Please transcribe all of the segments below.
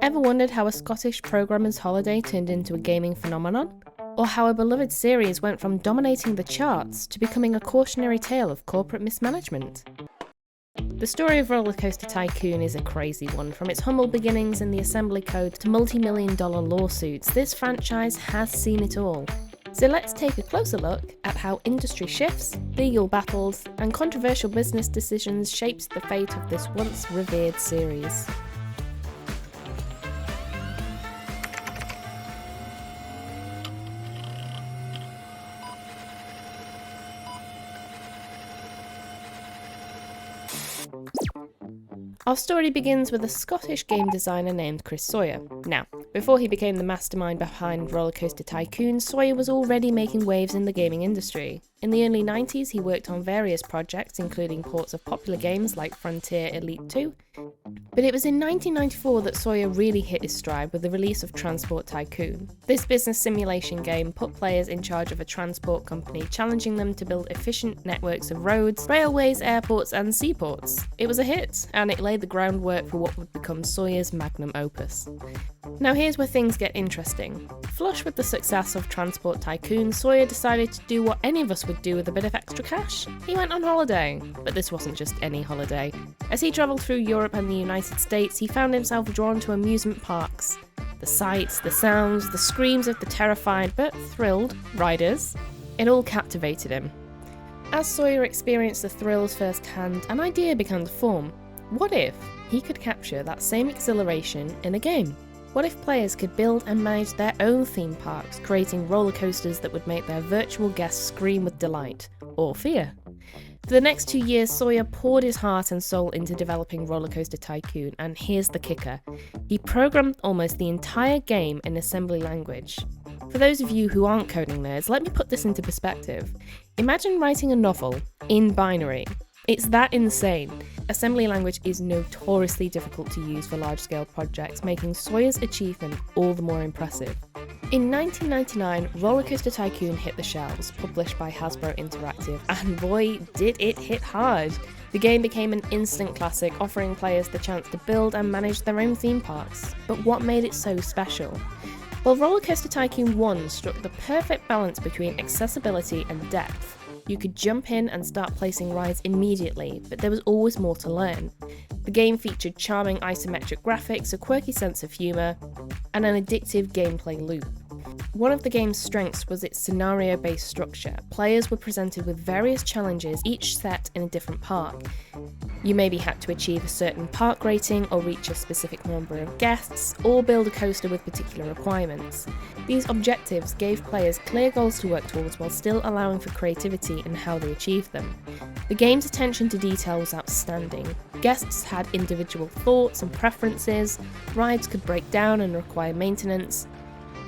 Ever wondered how a Scottish programmer's holiday turned into a gaming phenomenon? Or how a beloved series went from dominating the charts to becoming a cautionary tale of corporate mismanagement? The story of RollerCoaster Tycoon is a crazy one. From its humble beginnings in the assembly code to multi-million-dollar lawsuits, this franchise has seen it all. So let's take a closer look at how industry shifts, legal battles, and controversial business decisions shaped the fate of this once revered series. Our story begins with a Scottish game designer named Chris Sawyer. Now, before he became the mastermind behind RollerCoaster Tycoon, Sawyer was already making waves in the gaming industry. In the early 90s, he worked on various projects, including ports of popular games like Frontier Elite 2. But it was in 1994 that Sawyer really hit his stride with the release of Transport Tycoon. This business simulation game put players in charge of a transport company, challenging them to build efficient networks of roads, railways, airports, and seaports. It was a hit, and it laid the groundwork for what would become Sawyer's magnum opus. Now here's where things get interesting. Flush with the success of Transport Tycoon, Sawyer decided to do what any of us would do with a bit of extra cash. He went on holiday. But this wasn't just any holiday. As he travelled through Europe and the United States, he found himself drawn to amusement parks. The sights, the sounds, the screams of the terrified but thrilled riders, it all captivated him. As Sawyer experienced the thrills firsthand, an idea began to form. What if he could capture that same exhilaration in a game? What if players could build and manage their own theme parks, creating roller coasters that would make their virtual guests scream with delight, or fear? For the next 2 years, Sawyer poured his heart and soul into developing RollerCoaster Tycoon, and here's the kicker. He programmed almost the entire game in assembly language. For those of you who aren't coding nerds, let me put this into perspective. Imagine writing a novel in binary. It's that insane. Assembly language is notoriously difficult to use for large-scale projects, making Sawyer's achievement all the more impressive. In 1999, RollerCoaster Tycoon hit the shelves, published by Hasbro Interactive, and boy, did it hit hard! The game became an instant classic, offering players the chance to build and manage their own theme parks. But what made it so special? Well, RollerCoaster Tycoon 1 struck the perfect balance between accessibility and depth. You could jump in and start placing rides immediately, but there was always more to learn. The game featured charming isometric graphics, a quirky sense of humour, and an addictive gameplay loop. One of the game's strengths was its scenario-based structure. Players were presented with various challenges, each set in a different park. You maybe had to achieve a certain park rating, or reach a specific number of guests, or build a coaster with particular requirements. These objectives gave players clear goals to work towards while still allowing for creativity in how they achieved them. The game's attention to detail was outstanding. Guests had individual thoughts and preferences, rides could break down and require maintenance.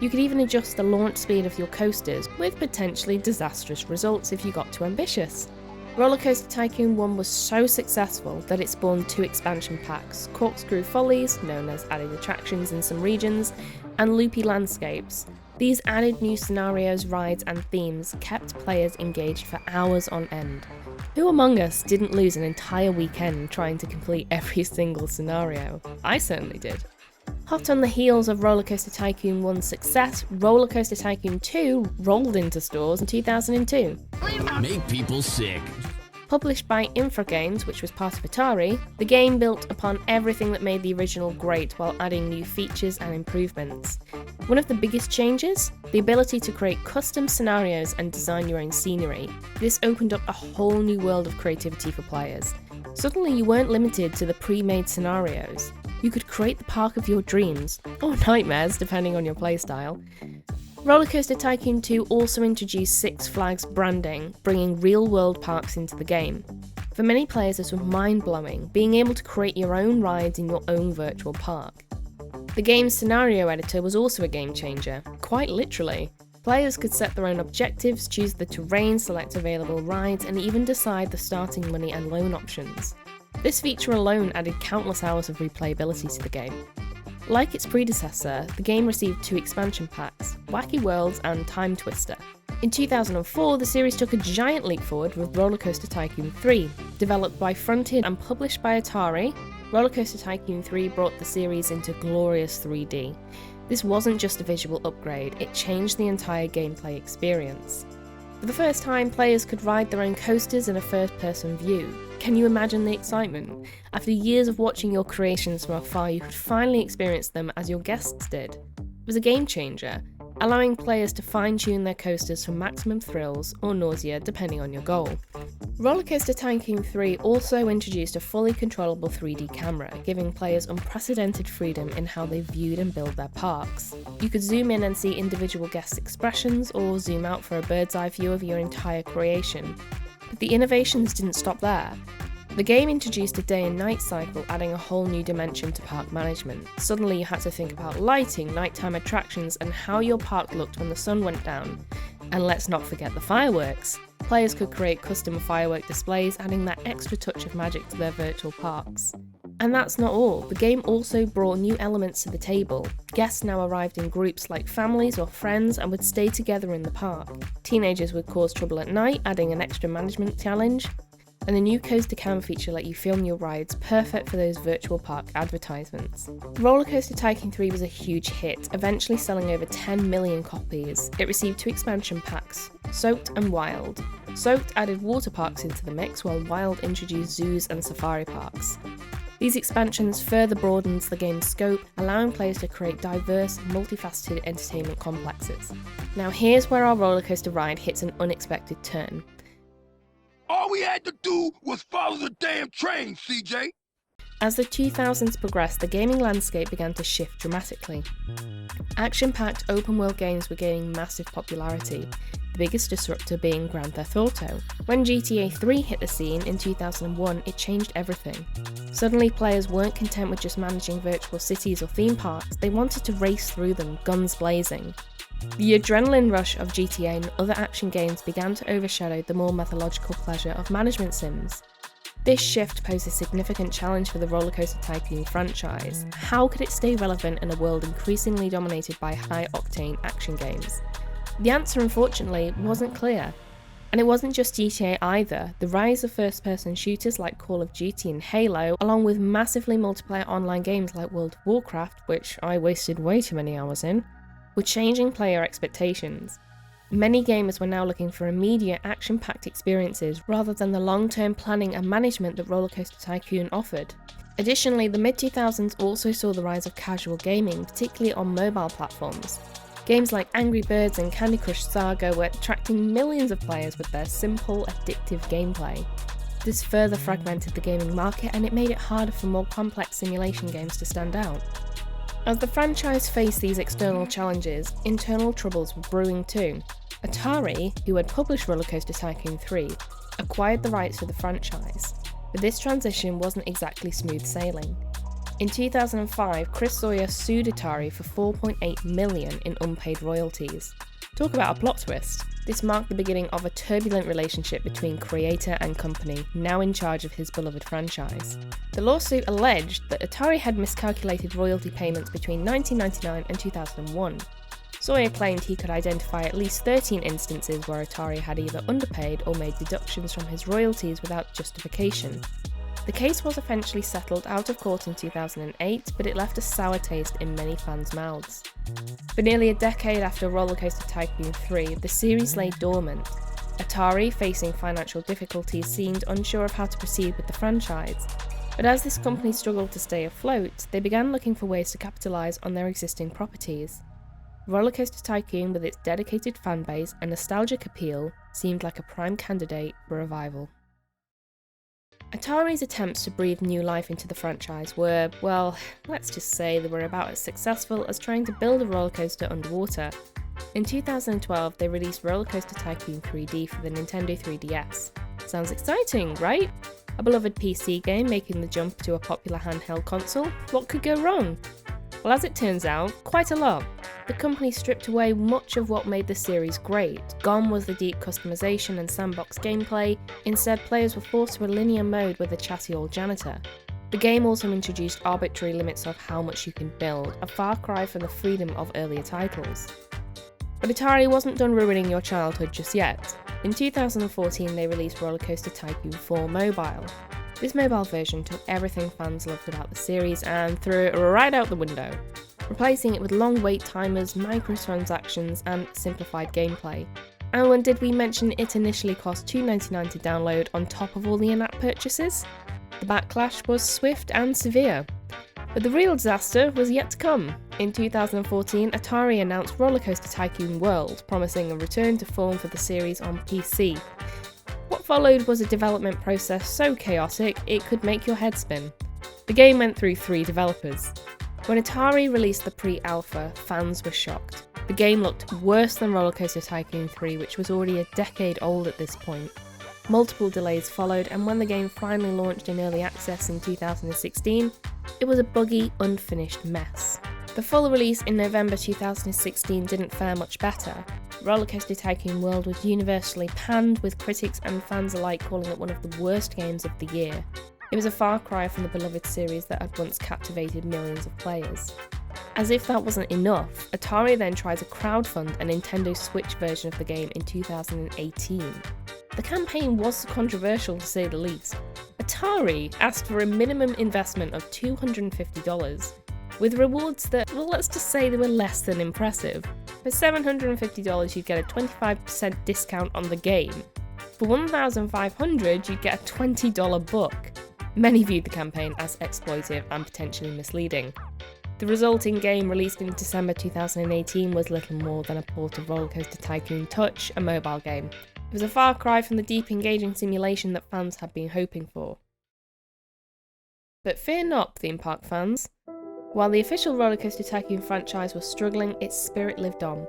You could even adjust the launch speed of your coasters, with potentially disastrous results if you got too ambitious. RollerCoaster Tycoon 1 was so successful that it spawned 2 expansion packs, Corkscrew Follies, known as added attractions in some regions, and Loopy Landscapes. These added new scenarios, rides, and themes kept players engaged for hours on end. Who among us didn't lose an entire weekend trying to complete every single scenario? I certainly did. Hot on the heels of RollerCoaster Tycoon 1's success, RollerCoaster Tycoon 2 rolled into stores in 2002. Make people sick. Published by Infogames, which was part of Atari, the game built upon everything that made the original great while adding new features and improvements. One of the biggest changes? The ability to create custom scenarios and design your own scenery. This opened up a whole new world of creativity for players. Suddenly you weren't limited to the pre-made scenarios. You could create the park of your dreams, or nightmares depending on your playstyle. RollerCoaster Tycoon 2 also introduced Six Flags branding, bringing real-world parks into the game. For many players this was mind-blowing, being able to create your own rides in your own virtual park. The game's scenario editor was also a game changer, quite literally. Players could set their own objectives, choose the terrain, select available rides, and even decide the starting money and loan options. This feature alone added countless hours of replayability to the game. Like its predecessor, the game received 2 expansion packs, Wacky Worlds and Time Twister. In 2004, the series took a giant leap forward with RollerCoaster Tycoon 3, developed by Frontier and published by Atari. RollerCoaster Tycoon 3 brought the series into glorious 3D. This wasn't just a visual upgrade, it changed the entire gameplay experience. For the first time, players could ride their own coasters in a first-person view. Can you imagine the excitement? After years of watching your creations from afar, you could finally experience them as your guests did. It was a game changer, allowing players to fine-tune their coasters for maximum thrills or nausea depending on your goal. RollerCoaster Tycoon 3 also introduced a fully controllable 3D camera, giving players unprecedented freedom in how they viewed and built their parks. You could zoom in and see individual guests' expressions, or zoom out for a bird's eye view of your entire creation. But the innovations didn't stop there. The game introduced a day and night cycle, adding a whole new dimension to park management. Suddenly you had to think about lighting, nighttime attractions, and how your park looked when the sun went down. And let's not forget the fireworks. Players could create custom firework displays, adding that extra touch of magic to their virtual parks. And that's not all. The game also brought new elements to the table. Guests now arrived in groups like families or friends and would stay together in the park. Teenagers would cause trouble at night, adding an extra management challenge. And the new Coaster Cam feature let you film your rides, perfect for those virtual park advertisements. RollerCoaster Tycoon 3 was a huge hit, eventually selling over 10 million copies. It received 2 expansion packs, Soaked and Wild. Soaked added water parks into the mix, while Wild introduced zoos and safari parks. These expansions further broadens the game's scope, allowing players to create diverse, multifaceted entertainment complexes. Now here's where our rollercoaster ride hits an unexpected turn. All we had to do was follow the damn train, CJ. As the 2000s progressed, the gaming landscape began to shift dramatically. Action-packed open-world games were gaining massive popularity, the biggest disruptor being Grand Theft Auto. When GTA 3 hit the scene in 2001, it changed everything. Suddenly, players weren't content with just managing virtual cities or theme parks, they wanted to race through them, guns blazing. The adrenaline rush of GTA and other action games began to overshadow the more mythological pleasure of management sims. This shift posed a significant challenge for the RollerCoaster Tycoon franchise. How could it stay relevant in a world increasingly dominated by high-octane action games? The answer, unfortunately, wasn't clear. And it wasn't just GTA either. The rise of first-person shooters like Call of Duty and Halo, along with massively multiplayer online games like World of Warcraft, which I wasted way too many hours in, were changing player expectations. Many gamers were now looking for immediate, action-packed experiences rather than the long-term planning and management that RollerCoaster Tycoon offered. Additionally, the mid-2000s also saw the rise of casual gaming, particularly on mobile platforms. Games like Angry Birds and Candy Crush Saga were attracting millions of players with their simple, addictive gameplay. This further fragmented the gaming market, and it made it harder for more complex simulation games to stand out. As the franchise faced these external challenges, internal troubles were brewing too. Atari, who had published RollerCoaster Tycoon 3, acquired the rights for the franchise, but this transition wasn't exactly smooth sailing. In 2005, Chris Sawyer sued Atari for $4.8 million in unpaid royalties. Talk about a plot twist. This marked the beginning of a turbulent relationship between creator and company, now in charge of his beloved franchise. The lawsuit alleged that Atari had miscalculated royalty payments between 1999 and 2001. Sawyer claimed he could identify at least 13 instances where Atari had either underpaid or made deductions from his royalties without justification. The case was eventually settled out of court in 2008, but it left a sour taste in many fans' mouths. For nearly a decade after RollerCoaster Tycoon 3, the series lay dormant. Atari, facing financial difficulties, seemed unsure of how to proceed with the franchise. But as this company struggled to stay afloat, they began looking for ways to capitalise on their existing properties. RollerCoaster Tycoon, with its dedicated fanbase and nostalgic appeal, seemed like a prime candidate for revival. Atari's attempts to breathe new life into the franchise were, well, let's just say they were about as successful as trying to build a roller coaster underwater. In 2012, they released RollerCoaster Tycoon 3D for the Nintendo 3DS. Sounds exciting, right? A beloved PC game making the jump to a popular handheld console? What could go wrong? Well, as it turns out, quite a lot. The company stripped away much of what made the series great. Gone was the deep customization and sandbox gameplay. Instead, players were forced to a linear mode with a chatty old janitor. The game also introduced arbitrary limits of how much you can build, a far cry from the freedom of earlier titles. But Atari wasn't done ruining your childhood just yet. In 2014, they released RollerCoaster Tycoon 4 Mobile. This mobile version took everything fans loved about the series and threw it right out the window, replacing it with long wait timers, microtransactions, and simplified gameplay. And when did we mention it initially cost $2.99 to download on top of all the in-app purchases? The backlash was swift and severe. But the real disaster was yet to come. In 2014, Atari announced RollerCoaster Tycoon World, promising a return to form for the series on PC. What followed was a development process so chaotic it could make your head spin. The game went through 3 developers. When Atari released the pre-alpha, fans were shocked. The game looked worse than RollerCoaster Tycoon 3, which was already a decade old at this point. Multiple delays followed, and when the game finally launched in early access in 2016, it was a buggy, unfinished mess. The full release in November 2016 didn't fare much better. RollerCoaster Tycoon World was universally panned, with critics and fans alike calling it one of the worst games of the year. It was a far cry from the beloved series that had once captivated millions of players. As if that wasn't enough, Atari then tried to crowdfund a Nintendo Switch version of the game in 2018. The campaign was controversial to say the least. Atari asked for a minimum investment of $250, with rewards that, well, let's just say they were less than impressive. For $750 you'd get a 25% discount on the game. For $1,500 you'd get a $20 book. Many viewed the campaign as exploitive and potentially misleading. The resulting game, released in December 2018, was little more than a port of RollerCoaster Tycoon Touch, a mobile game. It was a far cry from the deep, engaging simulation that fans had been hoping for. But fear not, theme park fans. While the official RollerCoaster Tycoon franchise was struggling, its spirit lived on.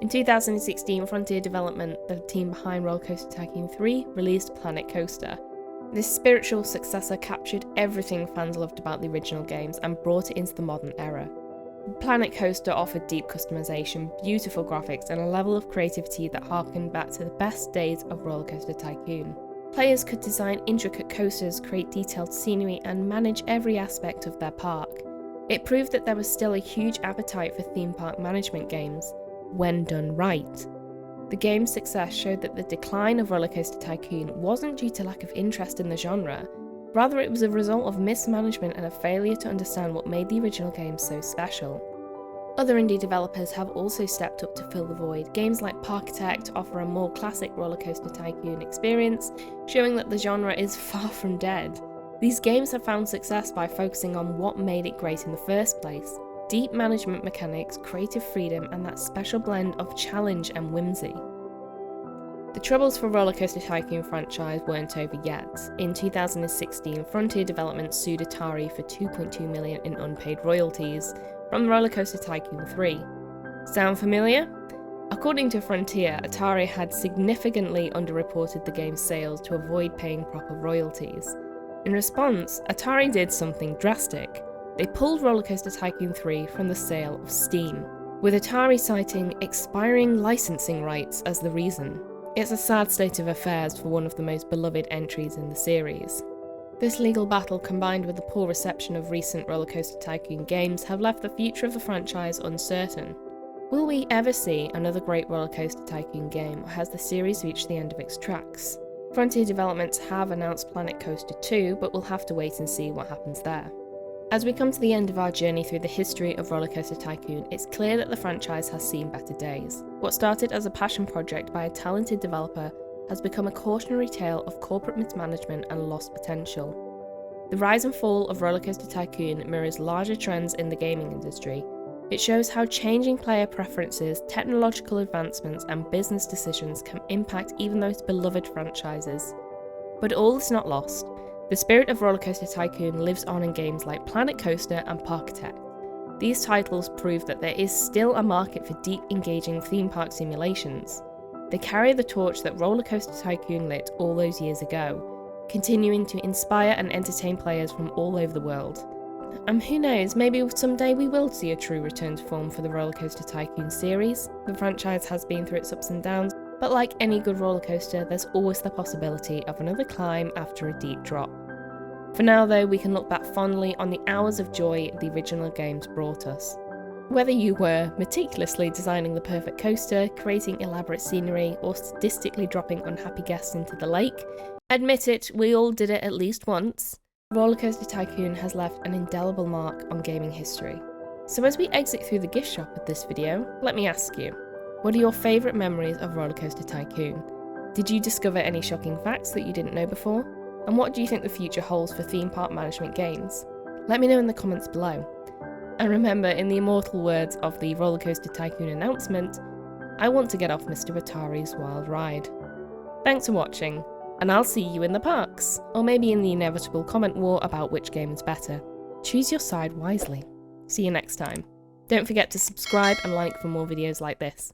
In 2016, Frontier Development, the team behind RollerCoaster Tycoon 3, released Planet Coaster. This spiritual successor captured everything fans loved about the original games and brought it into the modern era. Planet Coaster offered deep customization, beautiful graphics, and a level of creativity that harkened back to the best days of RollerCoaster Tycoon. Players could design intricate coasters, create detailed scenery, and manage every aspect of their park. It proved that there was still a huge appetite for theme park management games, when done right. The game's success showed that the decline of RollerCoaster Tycoon wasn't due to lack of interest in the genre. Rather, it was a result of mismanagement and a failure to understand what made the original game so special. Other indie developers have also stepped up to fill the void. Games like Parkitect offer a more classic RollerCoaster Tycoon experience, showing that the genre is far from dead. These games have found success by focusing on what made it great in the first place: deep management mechanics, creative freedom, and that special blend of challenge and whimsy. The troubles for RollerCoaster Tycoon franchise weren't over yet. In 2016, Frontier Development sued Atari for $2.2 million in unpaid royalties from RollerCoaster Tycoon 3. Sound familiar? According to Frontier, Atari had significantly underreported the game's sales to avoid paying proper royalties. In response, Atari did something drastic. They pulled RollerCoaster Tycoon 3 from the sale of Steam, with Atari citing expiring licensing rights as the reason. It's a sad state of affairs for one of the most beloved entries in the series. This legal battle, combined with the poor reception of recent RollerCoaster Tycoon games, have left the future of the franchise uncertain. Will we ever see another great RollerCoaster Tycoon game, or has the series reached the end of its tracks? Frontier Developments have announced Planet Coaster 2, but we'll have to wait and see what happens there. As we come to the end of our journey through the history of RollerCoaster Tycoon, it's clear that the franchise has seen better days. What started as a passion project by a talented developer has become a cautionary tale of corporate mismanagement and lost potential. The rise and fall of RollerCoaster Tycoon mirrors larger trends in the gaming industry. It shows how changing player preferences, technological advancements, and business decisions can impact even those beloved franchises. But all is not lost. The spirit of RollerCoaster Tycoon lives on in games like Planet Coaster and Parkitect. These titles prove that there is still a market for deep, engaging theme park simulations. They carry the torch that RollerCoaster Tycoon lit all those years ago, continuing to inspire and entertain players from all over the world. And who knows, maybe someday we will see a true return to form for the RollerCoaster Tycoon series. The franchise has been through its ups and downs, but like any good roller coaster, there's always the possibility of another climb after a deep drop. For now though, we can look back fondly on the hours of joy the original games brought us. Whether you were meticulously designing the perfect coaster, creating elaborate scenery, or sadistically dropping unhappy guests into the lake, Admit it, we all did it at least once. RollerCoaster Tycoon has left an indelible mark on gaming history. So as we exit through the gift shop of this video, let me ask you, what are your favourite memories of RollerCoaster Tycoon? Did you discover any shocking facts that you didn't know before? And what do you think the future holds for theme park management games? Let me know in the comments below. And remember, in the immortal words of the RollerCoaster Tycoon announcement, I want to get off Mr. Atari's wild ride. Thanks for watching, and I'll see you in the parks, or maybe in the inevitable comment war about which game is better. Choose your side wisely. See you next time. Don't forget to subscribe and like for more videos like this.